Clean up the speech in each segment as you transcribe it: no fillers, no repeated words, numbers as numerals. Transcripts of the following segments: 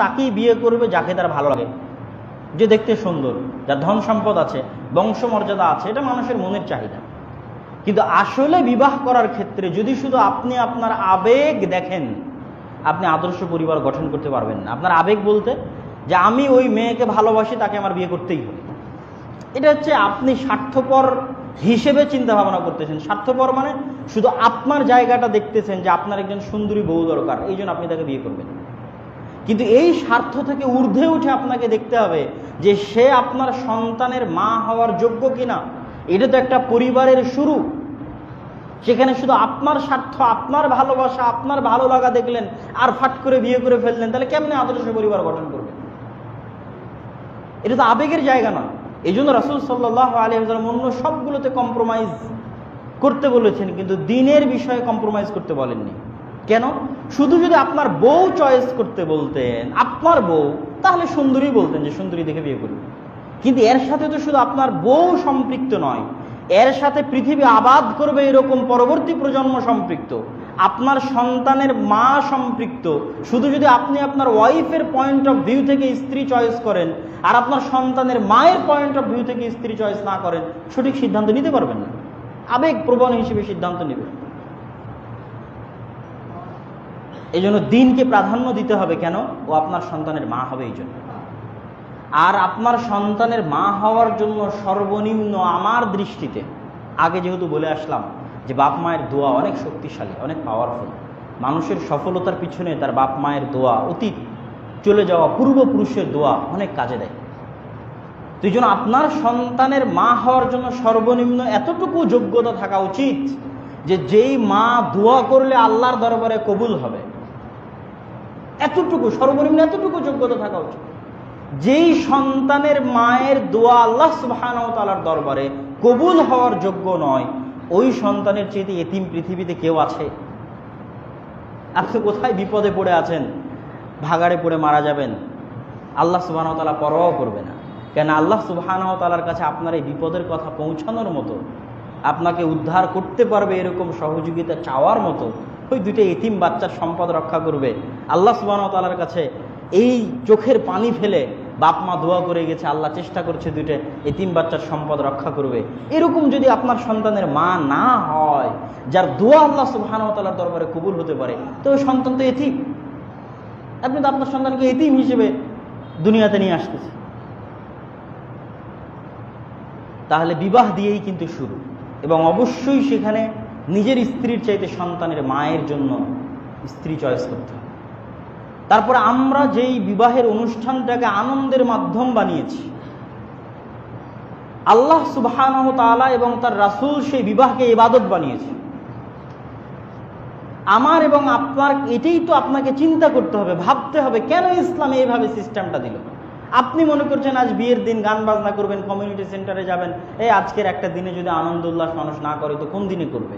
তাকেই বিয়ে করবে যাকে তার ভালো লাগে, যে দেখতে সুন্দর, যার ধন সম্পদ আছে, বংশমর্যাদা আছে, এটা মানুষের মনের চাহিদা। কিন্তু আসলে বিবাহ করার ক্ষেত্রে যদি শুধু আপনি আপনার আবেগ দেখেন, আপনি আদর্শ পরিবার গঠন করতে পারবেন না। আপনার আবেগ বলতে যে আমি ওই মেয়েকে ভালোবাসি, তাকে আমার বিয়ে করতেই হবে, এটা হচ্ছে আপনি স্বার্থপর হিসেবে চিন্তা ভাবনা করতেছেন। স্বার্থপর মানে শুধু আপনার জায়গাটা দেখতেছেন যে আপনার একজন সুন্দরী বউ দরকার, এই জন্য আপনি তাকে বিয়ে করবেন। কিন্তু এই স্বার্থ থেকে ঊর্ধ্বে উঠে আপনাকে দেখতে হবে যে সে আপনার সন্তানের মা হওয়ার যোগ্য কিনা। এটা তো একটা পরিবারের শুরু। সেখানে শুধু আপনার স্বার্থ, আপনার ভালোবাসা, আপনার ভালো লাগা দেখলেন আর ফাট করে বিয়ে করে ফেললেন, তাহলে কেমনে আদর্শ পরিবার গঠন করবেন? এটা তো আবেগের জায়গা না। এই জন্য রাসূল সাল্লাল্লাহু আলাইহি ওয়াসাল্লাম অন্য সবগুলোতে কম্প্রোমাইজ করতে বলেছেন, কিন্তু দিনের বিষয়ে কম্প্রোমাইজ করতে বলেননি। কেন? শুধু যদি আপনার বউ চয়েস করতে বলতেন, আপনার বউ, তাহলে সুন্দরী বলতেন যে সুন্দরী দেখে বিয়ে করবেন। কিন্তু এর সাথে তো শুধু আপনার বউ সম্পৃক্ত নয়, এর সাথে পৃথিবী আবাদ করবে এরকম পরবর্তী প্রজন্ম সম্পৃক্ত, আপনার সন্তানের মা সম্পৃক্ত। শুধু যদি আপনি আপনার ওয়াইফের পয়েন্ট অফ ভিউ থেকে স্ত্রী চয়েস করেন আর আপনার সন্তানের মায়ের পয়েন্ট অফ ভিউ থেকে স্ত্রী চয়েস না করেন, সঠিক সিদ্ধান্ত নিতে পারবেন না। আবেগ প্রবণ হিসেবে সিদ্ধান্ত নেবেন। এই জন্য দিনকে প্রাধান্য দিতে হবে। কেন? ও আপনার সন্তানের মা হবে এই জন্য। আর আপনার সন্তানের মা হওয়ার জন্য সর্বনিম্ন আমার দৃষ্টিতে, আগে যেহেতু বলে আসলাম যে বাপ মায়ের দোয়া অনেক শক্তিশালী, অনেক পাওয়ারফুল। মানুষের সফলতার পিছনে তার বাপ মায়ের দোয়া, অতীত চলে যাওয়া পূর্বপুরুষের দোয়া অনেক কাজে দেয়। তো এই জন্য আপনার সন্তানের মা হওয়ার জন্য সর্বনিম্ন এতটুকু যোগ্যতা থাকা উচিত যে যেই মা দোয়া করলে আল্লাহর দরবারে কবুল হবে, এতটুকু সর্বনিম্ন এতটুকু যোগ্যতা থাকা উচিত। যেই সন্তানের মায়ের দোয়া আল্লাহ সুবহানাহু ওয়া তাআলার দরবারে কবুল হওয়ার যোগ্য নয়, ওই সন্তানের চেয়ে এতিম পৃথিবীতে কেউ আছে? আপনি কোথায় বিপদে পড়ে আছেন, ভাগাড়ে পড়ে মারা যাবেন, আল্লাহ সুবহানাহু ওয়া তাআলা পরোয়া করবে না। কেন? আল্লাহ সুবহানাহু ওয়া তাআলার কাছে আপনার এই বিপদের কথা পৌঁছানোর মতো, আপনাকে উদ্ধার করতে পারবে এরকম সহযোগিতা চাওয়ার মতো ওই দুটো এতিম বাচ্চার সম্পদ রক্ষা করবে। আল্লাহ সুবহানাহু ওয়া তাআলার কাছে এই চোখের পানি ফেলে বাপ মা দোয়া করে গেছে, আল্লাহ চেষ্টা করছে দুটো এতিম বাচ্চার সম্পদ রক্ষা করবে। এরকম যদি আপনার সন্তানের মা না হয়, যার দোয়া আল্লাহ সুবহানাহু ওয়া তাআলার দরবারে কবুল হতে পারে, তো ওই সন্তান তো এতিম। আপনি তো আপনার সন্তানকে এতিম হিসেবে দুনিয়াতে নিয়ে আসতেছেন। তাহলে বিবাহ দিয়েই কিন্তু শুরু, এবং অবশ্যই সেখানে নিজের স্ত্রীর চাইতে সন্তানের মায়ের জন্য স্ত্রী চয়েস করতে হবে। তারপরে আমরা যেই বিবাহের অনুষ্ঠানটাকে আনন্দের মাধ্যম বানিয়েছি, আল্লাহ সুবহানাহু ওয়া তাআলা এবং তার রাসূল সেই বিবাহকে ইবাদত বানিয়েছে। আমার এবং আপনার এটাই তো আপনাকে চিন্তা করতে হবে, ভাবতে হবে কেন ইসলাম এইভাবে সিস্টেমটা দিল। আপনি মনে করছেন আজ বিয়ের দিন গান বাজনা করবেন, কমিউনিটি সেন্টারে যাবেন, এই আজকের একটা দিনে যদি আনন্দ উল্লাস মানুষ না করে তো কোন দিনে করবে?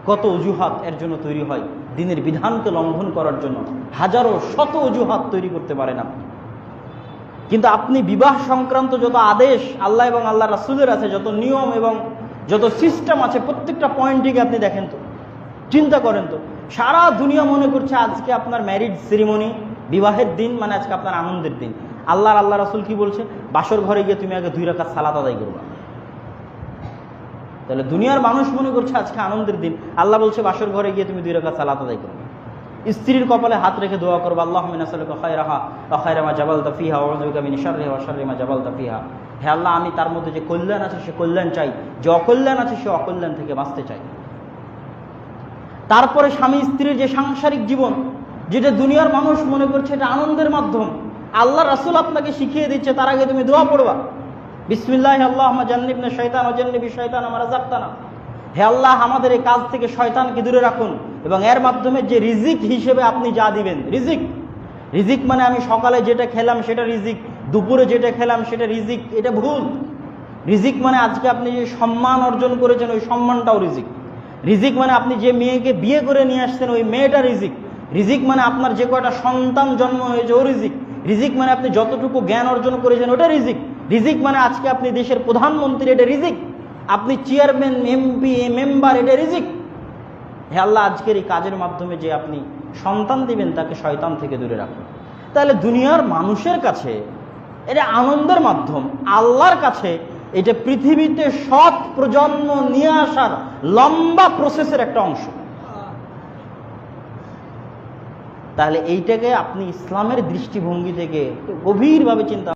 কত অজুহাত এর জন্য তৈরি হয়, দিনের বিধানকে লঙ্ঘন করার জন্য হাজারো শত অজুহাত তৈরি করতে পারেন আপনি। কিন্তু আপনি বিবাহ সংক্রান্ত যত আদেশ আল্লাহ এবং আল্লাহ রাসূলের আছে, যত নিয়ম এবং যত সিস্টেম আছে, প্রত্যেকটা পয়েন্টটিকে আপনি দেখেন তো, চিন্তা করেন তো। সারা দুনিয়া মনে করছে আজকে আপনার ম্যারিজ সেরিমনি, বিবাহের দিন মানে আজকে আপনার আনন্দের দিন। আল্লাহ রাসূল কি বলছে? বাসর ঘরে গিয়ে তুমি আগে 2 রাকাত সালাত আদায় করবা। তাহলে দুনিয়ার মানুষ মনে করছে আজকে আনন্দের দিন, আল্লাহ বলছে বাসর ঘরে গিয়ে তুমি 2 রাকাত সালাত আদায় করবে। স্ত্রীর কপালে হাত রেখে দোয়া করবা, আল্লাহুম্মা ইন্নী আসআলুকা খায়রাহা ওয়া খায়রা মা জাবালতা ফিহা ওয়া আউযু বিকা মিন শাররিহা ওয়া শাররি মা জাবালতা ফিহা। হে আল্লাহ, আমি তার মধ্যে যে কল্যাণ আছে সে কল্যাণ চাই, যে অকল্যাণ আছে সে অকল্যাণ থেকে বাঁচতে চাই। তারপরে স্বামী স্ত্রীর যে সাংসারিক জীবন, যেটা দুনিয়ার মানুষ মনে করছে এটা আনন্দের মাধ্যম, আল্লাহ রাসূল আপনাকে শিখিয়ে দিচ্ছে তার আগে তুমি দোয়া পড়বা, বিসমিল্লাহি আল্লাহুম্মা জান্নিবনা শাইতান ওয়া জান্নিবি শাইতান মা রাযাকতানা। হে আল্লাহ, আমাদের এই কাজ থেকে শয়তানকে দূরে রাখুন, এবং এর মাধ্যমে যে রিজিক হিসেবে আপনি যা দিবেন, রিজিক মানে আমি সকালে যেটা খেলাম সেটা রিজিক, দুপুরে যেটা খেলাম সেটা রিজিক, এটা ভুল। রিজিক মানে আজকে আপনি যে সম্মান অর্জন করেছেন ওই সম্মানটাও রিজিক মানে আপনি যে মেয়েকে বিয়ে করে নিয়ে আসছেন ওই মেয়েটা রিজিক মানে আপনার যে কয়টা সন্তান জন্ম হয়েছে ও রিজিক মানে আপনি যতটুকু জ্ঞান অর্জন করেছেন ওটা রিজিক মানে আজকে আপনি দেশের প্রধানমন্ত্রী, এটা রিজিক। আপনি চেয়ারম্যান, এমপি, মেম্বার, এটা রিজিক। হে আল্লাহ, আজকের এই কাজের মাধ্যমে যে আপনি সন্তান দিবেন তাকে শয়তান থেকে দূরে রাখুন। তাহলে দুনিয়ার মানুষের কাছে এটা আনন্দের মাধ্যম, আল্লাহর কাছে এটা পৃথিবীতে সৎ প্রজন্ম নিয়ে আসার লম্বা প্রসেসের একটা অংশ। তাহলে এইটাকে আপনি ইসলামের দৃষ্টিভঙ্গি থেকে গভীরভাবে চিন্তা